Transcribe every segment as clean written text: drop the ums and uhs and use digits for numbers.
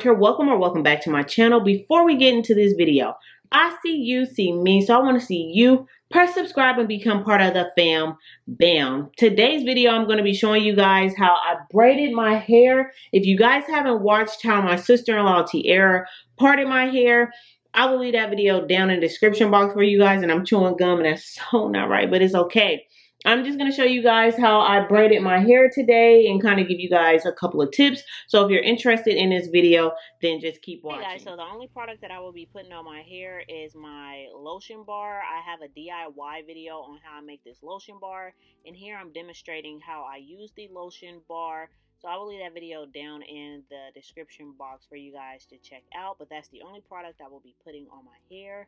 Marked here. Welcome or welcome back to my channel. Before we get into this video, I see you, see me, so I want to see you. Press subscribe and become part of the fam. Bam. Today's video, I'm going to be showing you guys how I braided my hair. If you guys haven't watched how my sister-in-law Tiara parted my hair, I will leave that video down in the description box for you guys. And I'm chewing gum and that's so not right, but it's okay. I'm just going to show you guys how I braided my hair today and kind of give you guys a couple of tips. So if you're interested in this video, then just keep watching. Hey guys, so the only product that I will be putting on my hair is my lotion bar. I have a DIY video on how I make this lotion bar. And here I'm demonstrating how I use the lotion bar. So I will leave that video down in the description box for you guys to check out. But that's the only product I will be putting on my hair.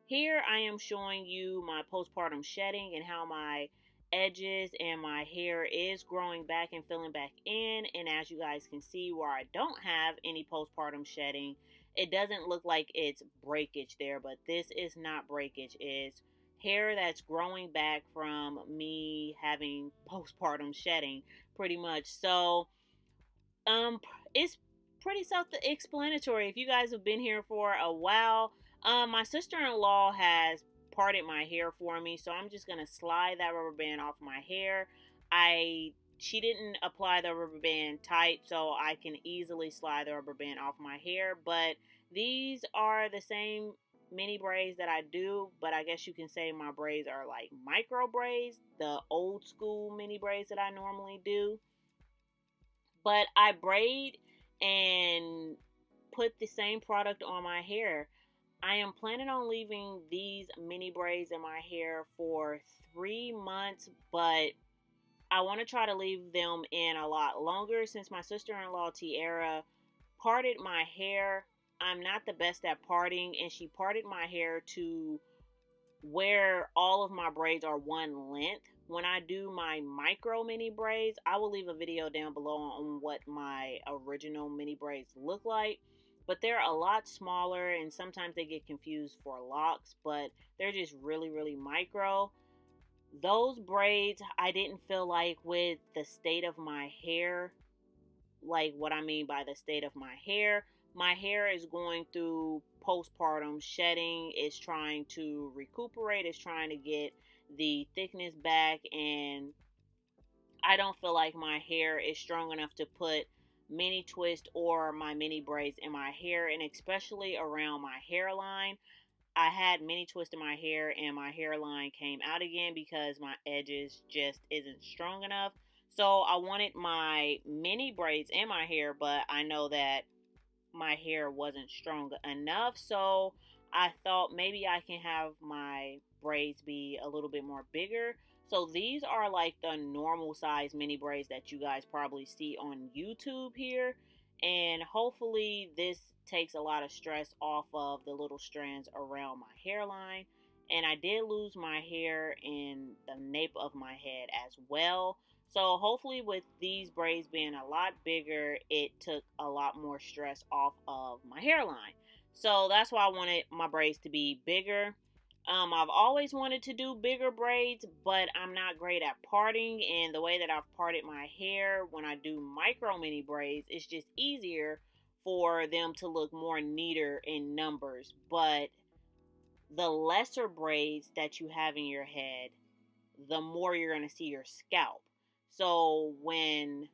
Here I am showing you my postpartum shedding and how my edges and my hair is growing back and filling back in. And as you guys can see, where I don't have any postpartum shedding, it doesn't look like it's breakage there, but this is not breakage. It's hair that's growing back from me having postpartum shedding pretty much. So it's pretty self-explanatory. If you guys have been here for a while, my sister-in-law has parted my hair for me, so I'm just gonna slide that rubber band off my hair. She didn't apply the rubber band tight, so I can easily slide the rubber band off my hair. But these are the same mini braids that I do, but I guess you can say my braids are like micro braids, the old school mini braids that I normally do. But I braid and put the same product on my hair. I am planning on leaving these mini braids in my hair for 3 months, but I want to try to leave them in a lot longer. Since my sister-in-law Tiara parted my hair, I'm not the best at parting, and she parted my hair to where all of my braids are one length. When I do my micro mini braids, I will leave a video down below on what my original mini braids look like. But they're a lot smaller, and sometimes they get confused for locks, but they're just really, really micro. Those braids, I didn't feel like with the state of my hair, like what I mean by the state of my hair is going through postpartum shedding. It's trying to recuperate. It's trying to get the thickness back, and I don't feel like my hair is strong enough to put mini twist or my mini braids in my hair, and especially around my hairline. I had mini twist in my hair and my hairline came out again because my edges just isn't strong enough. So I wanted my mini braids in my hair, but I know that my hair wasn't strong enough. So I thought maybe I can have my braids be a little bit more bigger. So these are like the normal size mini braids that you guys probably see on YouTube here. And hopefully this takes a lot of stress off of the little strands around my hairline. And I did lose my hair in the nape of my head as well. So hopefully with these braids being a lot bigger, it took a lot more stress off of my hairline. So that's why I wanted my braids to be bigger. I've always wanted to do bigger braids, but I'm not great at parting. And the way that I've parted my hair when I do micro mini braids, it's just easier for them to look more neater in numbers. But the lesser braids that you have in your head, the more you're going to see your scalp. So when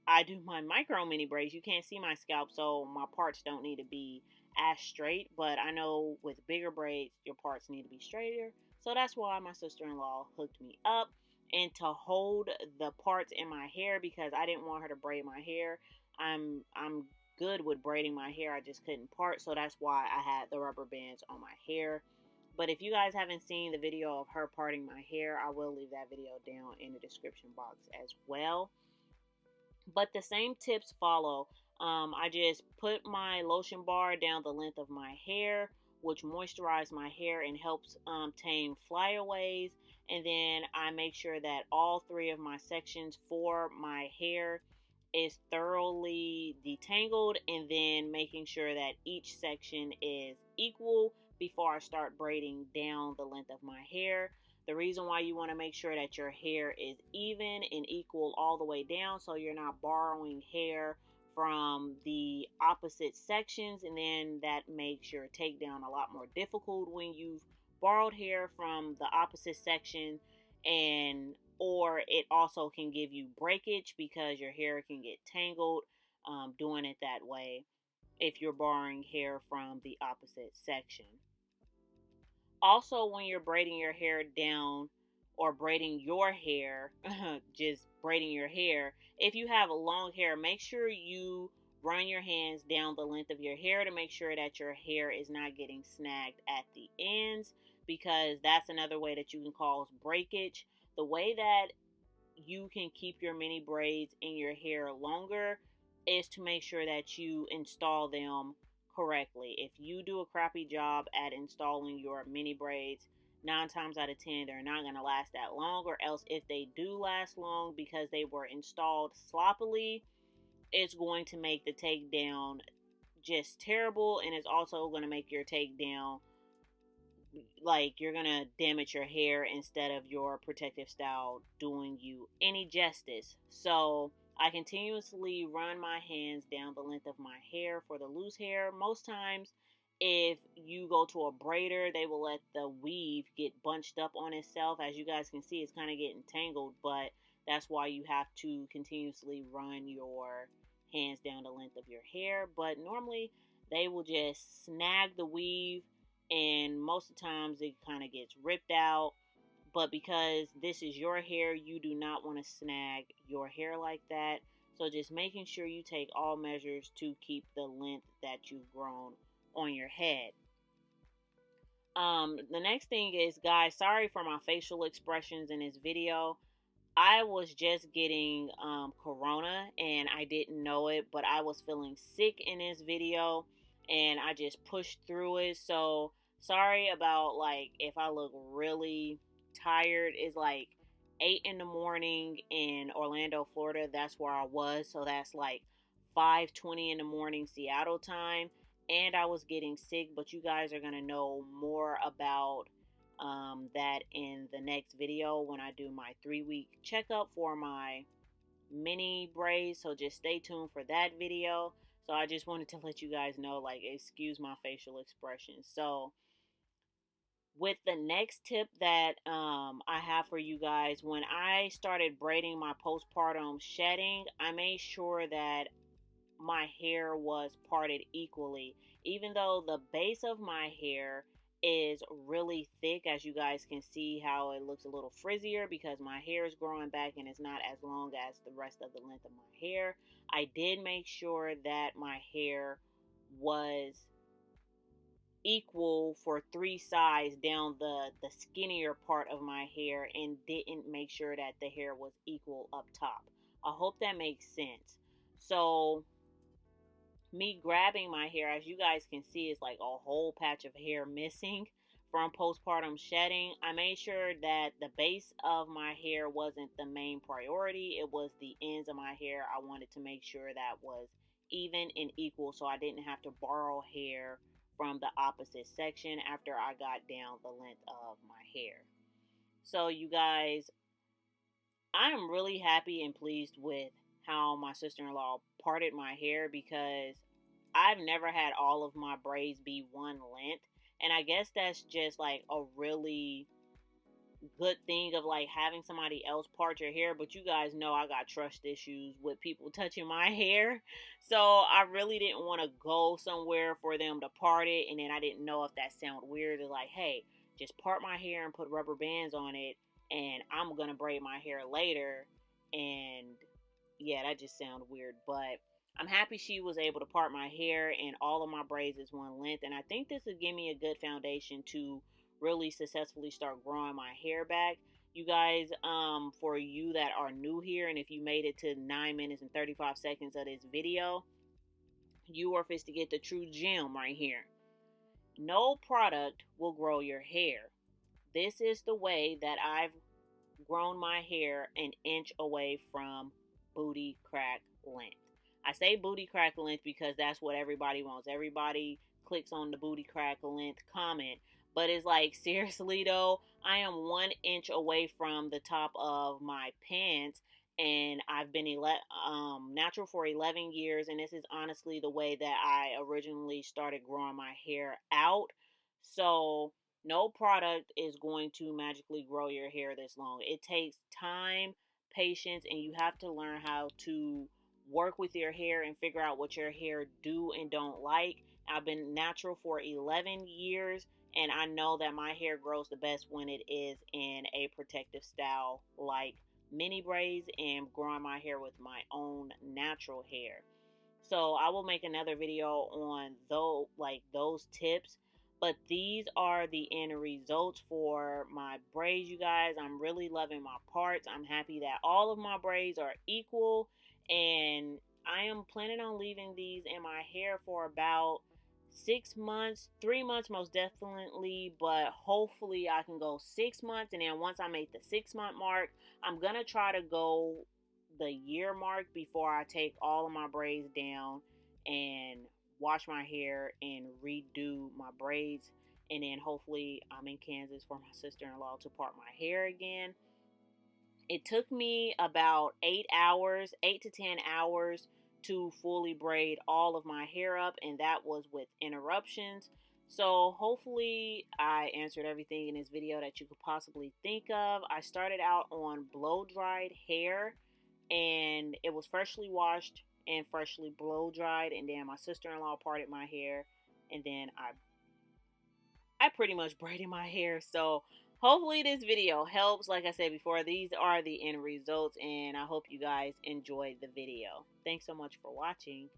I do my micro mini braids, you can't see my scalp, so my parts don't need to be as straight. But I know with bigger braids, your parts need to be straighter. So that's why my sister-in-law hooked me up, and to hold the parts in my hair, because I didn't want her to braid my hair. I'm good with braiding my hair, I just couldn't part. So that's why I had the rubber bands on my hair. But if you guys haven't seen the video of her parting my hair, I will leave that video down in the description box as well. But the same tips follow. I just put my lotion bar down the length of my hair, which moisturizes my hair and helps tame flyaways. And then I make sure that all 3 of my sections for my hair is thoroughly detangled, and then making sure that each section is equal before I start braiding down the length of my hair. The reason why you want to make sure that your hair is even and equal all the way down, so you're not borrowing hair from the opposite sections, and then that makes your takedown a lot more difficult when you've borrowed hair from the opposite section, and or it also can give you breakage because your hair can get tangled doing it that way if you're borrowing hair from the opposite section. Also, when you're braiding your hair down or braiding your hair, just braiding your hair, if you have long hair, make sure you run your hands down the length of your hair to make sure that your hair is not getting snagged at the ends, because that's another way that you can cause breakage. The way that you can keep your mini braids in your hair longer is to make sure that you install them correctly. If you do a crappy job at installing your mini braids, 9 times out of 10 they're not going to last that long, or else if they do last long because they were installed sloppily, it's going to make the takedown just terrible, and it's also going to make your takedown like you're gonna damage your hair instead of your protective style doing you any justice. So I continuously run my hands down the length of my hair for the loose hair. Most times, if you go to a braider, they will let the weave get bunched up on itself. As you guys can see, it's kind of getting tangled, but that's why you have to continuously run your hands down the length of your hair. But normally they will just snag the weave, and most of the times it kind of gets ripped out. But because this is your hair, you do not want to snag your hair like that. So just making sure you take all measures to keep the length that you've grown on your head. The next thing is, guys, sorry for my facial expressions in this video. I was just getting corona and I didn't know it, but I was feeling sick in this video and I just pushed through it. So sorry about like if I look really tired. It's like 8 in the morning in Orlando, Florida. That's where I was. So that's like 5:20 in the morning Seattle time, and I was getting sick. But you guys are gonna know more about that in the next video when I do my 3-week checkup for my mini braids. So just stay tuned for that video. So I just wanted to let you guys know, like, excuse my facial expressions. So with the next tip that I have for you guys, when I started braiding my postpartum shedding, I made sure that my hair was parted equally. Even though the base of my hair is really thick, as you guys can see how it looks a little frizzier because my hair is growing back and it's not as long as the rest of the length of my hair, I did make sure that my hair was equal for 3 sides down the skinnier part of my hair, and didn't make sure that the hair was equal up top. I hope that makes sense. So me grabbing my hair, as you guys can see, is like a whole patch of hair missing from postpartum shedding. I made sure that the base of my hair wasn't the main priority. It was the ends of my hair. I wanted to make sure that was even and equal, so I didn't have to borrow hair from the opposite section after I got down the length of my hair. So you guys, I am really happy and pleased with how my sister-in-law parted my hair, because I've never had all of my braids be one length, and I guess that's just like a really good thing of like having somebody else part your hair. But you guys know I got trust issues with people touching my hair, so I really didn't want to go somewhere for them to part it, and then I didn't know if that sounded weird. It's like, hey, just part my hair and put rubber bands on it, and I'm gonna braid my hair later. And yeah, that just sounded weird, but I'm happy she was able to part my hair and all of my braids is one length, and I think this will give me a good foundation to really successfully start growing my hair back. You guys, for you that are new here, and if you made it to 9 minutes and 35 seconds of this video, you are fit to get the true gem right here. No product will grow your hair. This is the way that I've grown my hair an inch away from booty crack length. I say booty crack length because that's what everybody wants. Everybody clicks on the booty crack length comment. But it's like, seriously though, I am 1 inch away from the top of my pants, and I've been natural for 11 years, and this is honestly the way that I originally started growing my hair out. So no product is going to magically grow your hair this long. It takes time, patience, and you have to learn how to work with your hair and figure out what your hair do and don't like. I've been natural for 11 years, and I know that my hair grows the best when it is in a protective style, like mini braids and growing my hair with my own natural hair. So I will make another video on those tips. But these are the end results for my braids, you guys. I'm really loving my parts. I'm happy that all of my braids are equal, and I am planning on leaving these in my hair for about 6 months, 3 months most definitely, but hopefully I can go 6 months. And then once I make the 6 month mark, I'm gonna try to go the year mark before I take all of my braids down and wash my hair and redo my braids. And then hopefully I'm in Kansas for my sister-in-law to part my hair again. It took me about 8 to 10 hours to fully braid all of my hair up, and that was with interruptions. So hopefully I answered everything in this video that you could possibly think of. I started out on blow dried hair, and it was freshly washed and freshly blow dried, and then my sister-in-law parted my hair, and then I pretty much braided my hair. So hopefully this video helps. Like I said before, these are the end results, and I hope you guys enjoyed the video. Thanks so much for watching.